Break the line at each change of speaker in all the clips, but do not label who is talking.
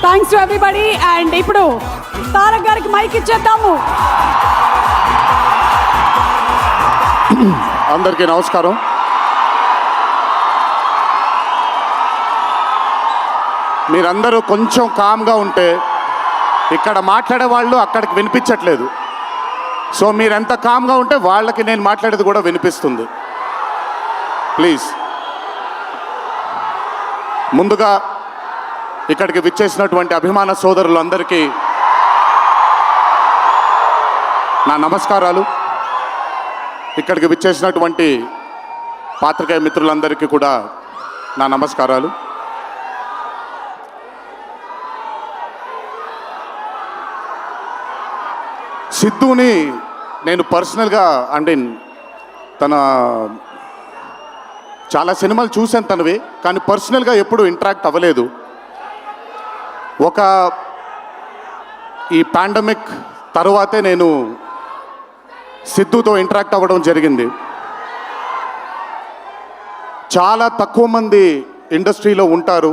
Thanks to everybody. And ఇప్పుడు తారక్ గారికి mic ఇచ్చేద్దాము.
అందరికీ నమస్కారం. మీరందరూ కొంచెం కామ్గా ఉంటే ఇక్కడ మాట్లాడే వాళ్ళు అక్కడికి వినిపించట్లేదు. సో మీరెంత కామ్గా ఉంటే వాళ్ళకి నేను మాట్లాడేది కూడా వినిపిస్తుంది. ప్లీజ్. ముందుగా ఇక్కడికి విచ్చేసినటువంటి అభిమాన సోదరులందరికీ నా నమస్కారాలు. ఇక్కడికి విచ్చేసినటువంటి పాత్రికేయ మిత్రులందరికీ కూడా నా నమస్కారాలు. సిద్ధుని నేను పర్సనల్గా అంటే తన చాలా సినిమాలు చూశాను తనవి, కానీ పర్సనల్గా ఎప్పుడు ఇంటరాక్ట్ అవ్వలేదు. ఈ పాండమిక్ తరువాతే నేను సిద్ధుతో ఇంటరాక్ట్ అవ్వడం జరిగింది. చాలా తక్కువ మంది ఇండస్ట్రీలో ఉంటారు.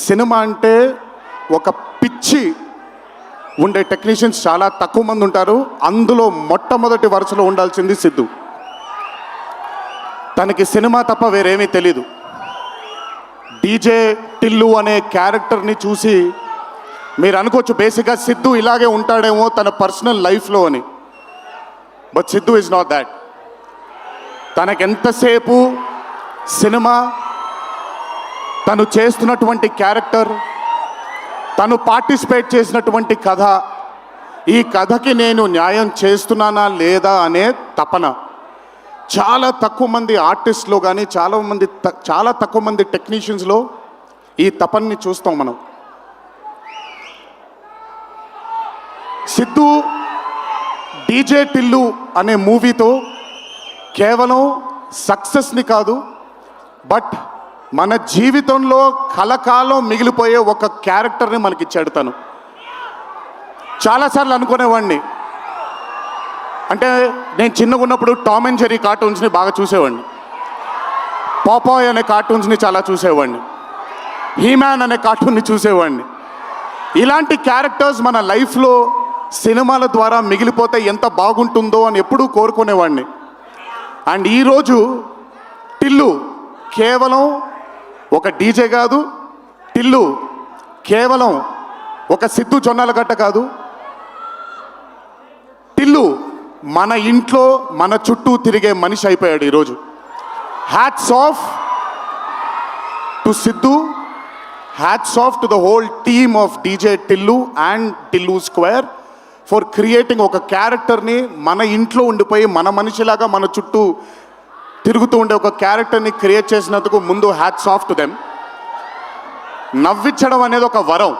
సినిమా అంటే ఒక పిచ్చి ఉండే టెక్నీషియన్స్ చాలా తక్కువ మంది ఉంటారు. అందులో మొట్టమొదటి వరుసలో ఉండాల్సింది సిద్ధు. తనకి సినిమా తప్ప వేరేమీ తెలీదు. డీజే టిల్లు అనే క్యారెక్టర్ని చూసి మీరు అనుకోవచ్చు బేసిక్గా సిద్ధు ఇలాగే ఉంటాడేమో తన పర్సనల్ లైఫ్లో అని. But Siddhu is not that. తనకెంతసేపు సినిమా, తను చేస్తున్నటువంటి క్యారెక్టర్, తను పార్టిసిపేట్ చేసినటువంటి కథ, ఈ కథకి నేను న్యాయం చేస్తున్నానా లేదా అనే తపన. చాలా తక్కువ మంది ఆర్టిస్ట్లో కానీ చాలా తక్కువ మంది టెక్నీషియన్స్లో ఈ తపనని చూస్తాం మనం. సిద్ధు డీజే టిల్లు అనే మూవీతో కేవలం సక్సెస్ని కాదు, బట్ మన జీవితంలో కలకాలం మిగిలిపోయే ఒక క్యారెక్టర్ని మనకిచ్చాడు తను. చాలాసార్లు అనుకునేవాడిని, అంటే నేను చిన్నగా ఉన్నప్పుడు టామ్ అండ్ జెర్రీ కార్టూన్స్ని బాగా చూసేవాడిని, పాపాయ్ అనే కార్టూన్స్ని చాలా చూసేవాడిని, హీమ్యాన్ అనే కార్టూన్ని చూసేవాడిని. ఇలాంటి క్యారెక్టర్స్ మన లైఫ్లో సినిమాల ద్వారా మిగిలిపోతే ఎంత బాగుంటుందో అని ఎప్పుడూ కోరుకునేవాడిని. అండ్ ఈరోజు టిల్లు కేవలం ఒక డీజే కాదు, టిల్లు కేవలం ఒక సిద్ధు జొన్నలగడ్డ కాదు, టిల్లు మన ఇంట్లో మన చుట్టూ తిరిగే మనిషి అయిపోయాడు ఈరోజు. Hats off to Siddhu, hats off to the whole team of DJ Tillu and Tillu square for creating ఒక క్యారెక్టర్ని మన ఇంట్లో ఉండిపోయి మన మనిషిలాగా మన చుట్టూ తిరుగుతూ ఉండే ఒక క్యారెక్టర్ని క్రియేట్ చేసినందుకు ముందు హ్యాట్స్ ఆఫ్ టు దెమ్. నవ్వించడం అనేది ఒక వరం,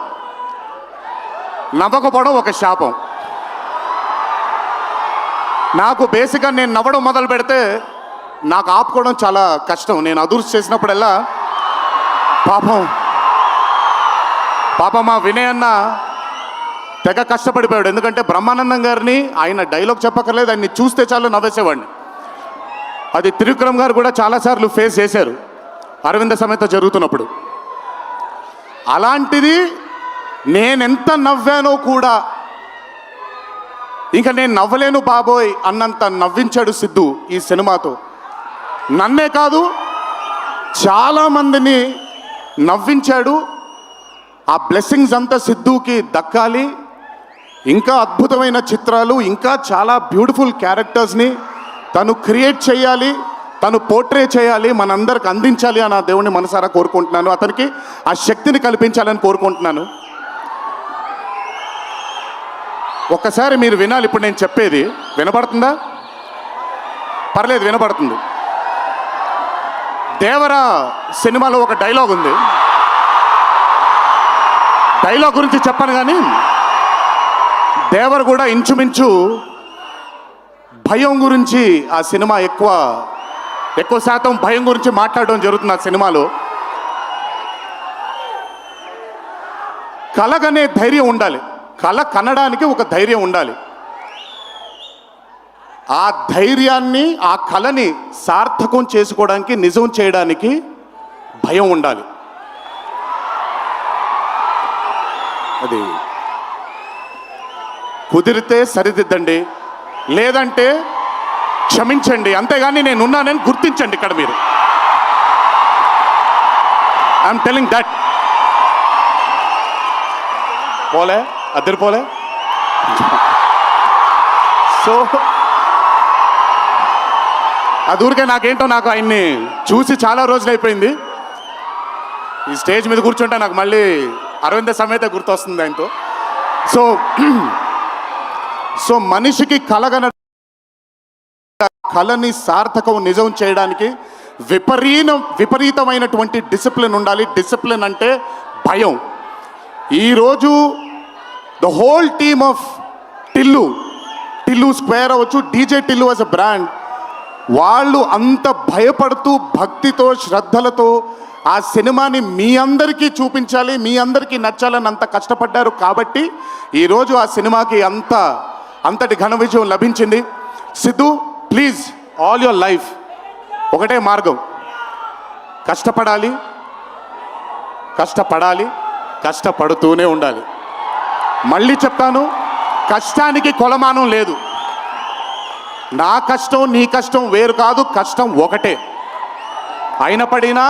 నవ్వకపోవడం ఒక శాపం. నాకు బేసిక్గా నేను నవ్వడం మొదలు పెడితే నాకు ఆపుకోవడం చాలా కష్టం. నేను అదుర్స్ చేసినప్పుడల్లా పాపం మా వినయ్ అన్న తెగ కష్టపడిపోయాడు. ఎందుకంటే బ్రహ్మానందం గారిని ఆయన డైలాగ్ చెప్పక్కర్లేదు, ఆయన్ని చూస్తే చాలు నవ్వేసేవాడిని. అది త్రివిక్రమ్ గారు కూడా చాలాసార్లు ఫేస్ చేశారు అరవింద సమేత జరుగుతున్నప్పుడు. అలాంటిది నేనెంత నవ్వానో కూడా ఇంకా నేను నవ్వలేను బాబోయ్ అన్నంత నవ్వించాడు సిద్ధు ఈ సినిమాతో. నన్నే కాదు చాలామందిని నవ్వించాడు. ఆ బ్లెస్సింగ్స్ అంతా సిద్ధుకి దక్కాలి. ఇంకా అద్భుతమైన చిత్రాలు, ఇంకా చాలా బ్యూటిఫుల్ క్యారెక్టర్స్ని తను క్రియేట్ చేయాలి, తను పోర్ట్రే చేయాలి, మనందరికి అందించాలి అని ఆ దేవుణ్ణి మనసారా కోరుకుంటున్నాను. అతనికి ఆ శక్తిని కల్పించాలని కోరుకుంటున్నాను. ఒక్కసారి మీరు వినాలి ఇప్పుడు నేను చెప్పేది. వినపడుతుందా? పర్లేదు, వినపడుతుంది. దేవరా సినిమాలో ఒక డైలాగ్ ఉంది. డైలాగ్ గురించి చెప్పను కానీ దేవర్ కూడా ఇంచుమించు భయం గురించి ఆ సినిమా ఎక్కువ శాతం భయం గురించి మాట్లాడడం జరుగుతుంది ఆ సినిమాలో. కలగనే ధైర్యం ఉండాలి, కళ కనడానికి ఒక ధైర్యం ఉండాలి. ఆ ధైర్యాన్ని, ఆ కళని సార్థకం చేసుకోవడానికి, నిజం చేయడానికి భయం ఉండాలి. అది కుదిరితే సరిదిద్దండి, లేదంటే క్షమించండి, అంతేగాని నేనున్నానని గుర్తించండి ఇక్కడ మీరు. I'm telling that. పోలే అద్దరిపోలే. సో అది ఊరికే నాకు ఆయన్ని చూసి చాలా రోజులు అయిపోయింది. ఈ స్టేజ్ మీద కూర్చుంటే నాకు మళ్ళీ అరవింద సమేత గుర్తొస్తుంది ఆయనతో. సో మనిషికి కళని సార్థకం నిజం చేయడానికి విపరీతమైనటువంటి డిసిప్లిన్ ఉండాలి. డిసిప్లిన్ అంటే భయం. ఈరోజు the whole team of Tillu square అవ్వచ్చు, DJ Tillu as a brand, వాళ్ళు అంత భయపడుతూ భక్తితో శ్రద్ధలతో ఆ సినిమాని మీ అందరికీ చూపించాలి, మీ అందరికీ నచ్చాలని అంత కష్టపడ్డారు. కాబట్టి ఈరోజు ఆ సినిమాకి అంతటి ఘన విజయం లభించింది. Siddhu, please, all your life ఒకటే మార్గం, కష్టపడాలి, కష్టపడుతూనే ఉండాలి. మళ్ళీ చెప్తాను, కష్టానికి కొలమానం లేదు. నా కష్టం నీ కష్టం వేరు కాదు, కష్టం ఒకటే. అయిన పడినా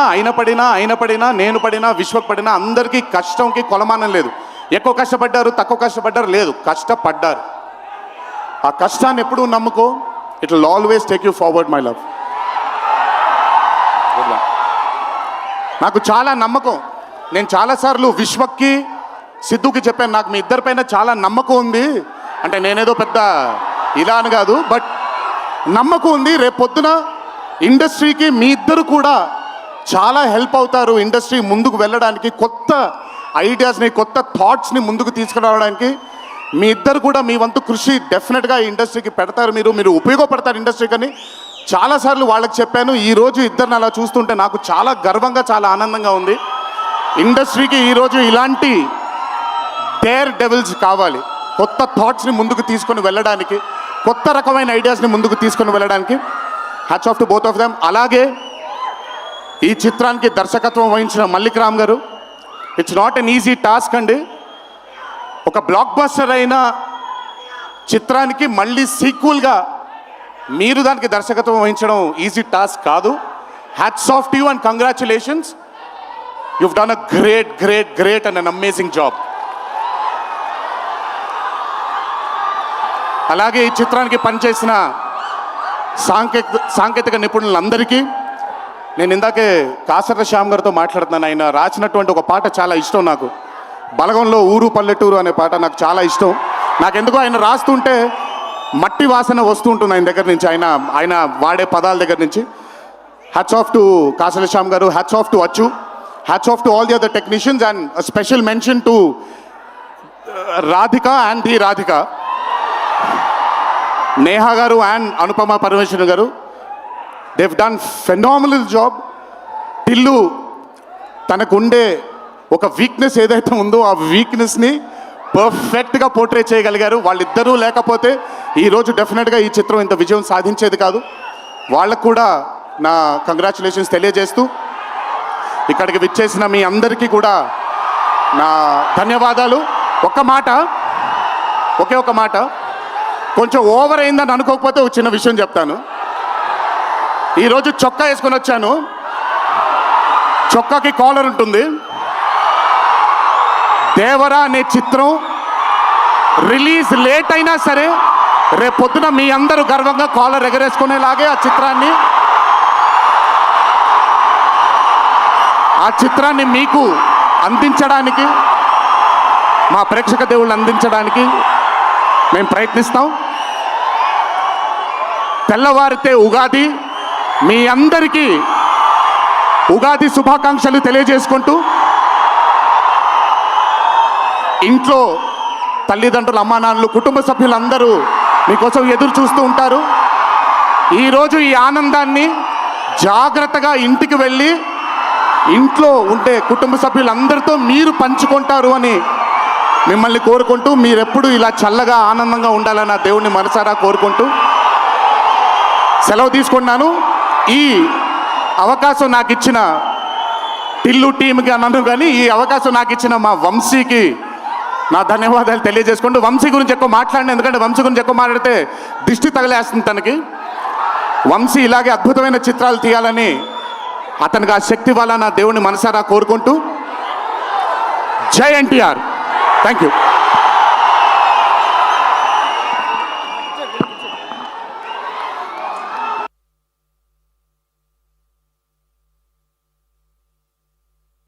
నేను పడినా విశ్వకు పడినా అందరికీ కష్టంకి కొలమానం లేదు. ఎక్కువ కష్టపడ్డారు, తక్కువ కష్టపడ్డారు లేదు, కష్టపడ్డారు. ఆ కష్టాన్ని ఎప్పుడూ నమ్ముకో. It will always take you forward my love. నాకు చాలా నమ్మకం. నేను చాలాసార్లు విశ్వక్కి సిద్ధుకి చెప్పాను, నాకు మీ ఇద్దరిపైన చాలా నమ్మకం ఉంది. అంటే నేనేదో పెద్ద ఇలా అని కాదు, బట్ నమ్మకం ఉంది. రేపు పొద్దున ఇండస్ట్రీకి మీ ఇద్దరు కూడా చాలా హెల్ప్ అవుతారు. ఇండస్ట్రీ ముందుకు వెళ్ళడానికి, కొత్త ఐడియాస్ని, కొత్త థాట్స్ని ముందుకు తీసుకురావడానికి మీ ఇద్దరు కూడా మీ వంతు కృషి డెఫినెట్గా ఈ ఇండస్ట్రీకి పెడతారు. మీరు ఉపయోగపడతారు ఇండస్ట్రీకి అని చాలాసార్లు వాళ్ళకి చెప్పాను. ఈరోజు ఇద్దరిని అలా చూస్తుంటే నాకు చాలా గర్వంగా, చాలా ఆనందంగా ఉంది. ఇండస్ట్రీకి ఈరోజు ఇలాంటి డేర్ డెవిల్స్ కావాలి, కొత్త థాట్స్ని ముందుకు తీసుకొని వెళ్ళడానికి, కొత్త రకమైన ఐడియాస్ని ముందుకు తీసుకొని వెళ్ళడానికి. Hats off to both of them. అలాగే ఈ చిత్రానికి దర్శకత్వం వహించిన మల్లిక్ రామ్ గారు, it's not an easy task అండి. ఒక బ్లాక్ బస్టర్ అయిన చిత్రానికి మళ్ళీ సీక్వెల్గా మీరు దానికి దర్శకత్వం వహించడం ఈజీ టాస్క్ కాదు. Hats off to you and congratulations. You've done a great and an amazing job. అలాగే ఈ చిత్రానికి పనిచేసిన సాంకేతిక నిపుణులందరికీ, నేను ఇందాకే కాసర్ల శ్యామ్ గారితో మాట్లాడుతున్నాను. ఆయన రాసినటువంటి ఒక పాట చాలా ఇష్టం నాకు, బలగంలో ఊరు పల్లెటూరు అనే పాట నాకు చాలా ఇష్టం. నాకెందుకో ఆయన రాస్తుంటే మట్టి వాసన వస్తూ ఉంటుంది ఆయన దగ్గర నుంచి, ఆయన వాడే పదాల దగ్గర నుంచి. Hats off to Kasarla Shyam garu, hats off to Achu, hats off to all the other technicians, and special mention to Radhika and the Radhika, Neha garu and Anupama Parameswaran garu. They've done phenomenal job. Tillu తనకుండే ఒక వీక్నెస్ ఏదైతే ఉందో ఆ వీక్నెస్ని పర్ఫెక్ట్గా పోర్ట్రే చేయగలిగారు. వాళ్ళిద్దరూ లేకపోతే ఈరోజు డెఫినెట్గా ఈ చిత్రం ఇంత విజయం సాధించేది కాదు. వాళ్ళకు కూడా నా కంగ్రాచులేషన్స్ తెలియజేస్తూ, ఇక్కడికి విచ్చేసిన మీ అందరికీ కూడా నా ధన్యవాదాలు. ఒకే ఒక మాట, కొంచెం ఓవర్ అయిందని అనుకోకపోతే ఒక చిన్న విషయం చెప్తాను. ఈరోజు చొక్కా వేసుకొని వచ్చాను, చొక్కాకి కాలర్ ఉంటుంది. దేవరా అనే చిత్రం రిలీజ్ లేట్ అయినా సరే రేపు పొద్దున మీ అందరూ గర్వంగా కాలర్ ఎగరేసుకునేలాగే ఆ చిత్రాన్ని మీకు అందించడానికి, మా ప్రేక్షక దేవుళ్ళని అందించడానికి మేము ప్రయత్నిస్తాం. తెల్లవారితే ఉగాది, మీ అందరికీ ఉగాది శుభాకాంక్షలు తెలియజేసుకుంటూ, ఇంట్లో తల్లిదండ్రులు, అమ్మానాన్నలు, కుటుంబ సభ్యులందరూ మీకోసం ఎదురు చూస్తూ ఉంటారు. ఈరోజు ఈ ఆనందాన్ని జాగ్రత్తగా ఇంటికి వెళ్ళి ఇంట్లో ఉండే కుటుంబ సభ్యులందరితో మీరు పంచుకుంటారు అని మిమ్మల్ని కోరుకుంటూ, మీరెప్పుడు ఇలా చల్లగా ఆనందంగా ఉండాలని ఆ దేవుణ్ణి మనసారా కోరుకుంటూ సెలవు తీసుకున్నాను. ఈ అవకాశం నాకు ఇచ్చిన టిల్లు టీమ్కి అన్నాను, కానీ ఈ అవకాశం నాకు ఇచ్చిన మా వంశీకి నా ధన్యవాదాలు తెలియజేసుకుంటూ వంశీ గురించి ఎక్కువ మాట్లాడిన, ఎందుకంటే వంశీ గురించి ఎక్కువ మాట్లాడితే దిష్టి తగిలేస్తుంది తనకి. వంశీ ఇలాగే అద్భుతమైన చిత్రాలు తీయాలని అతనికి ఆ శక్తి వల్ల నా దేవుని మనసారా కోరుకుంటూ జై ఎన్టీఆర్. Thank you.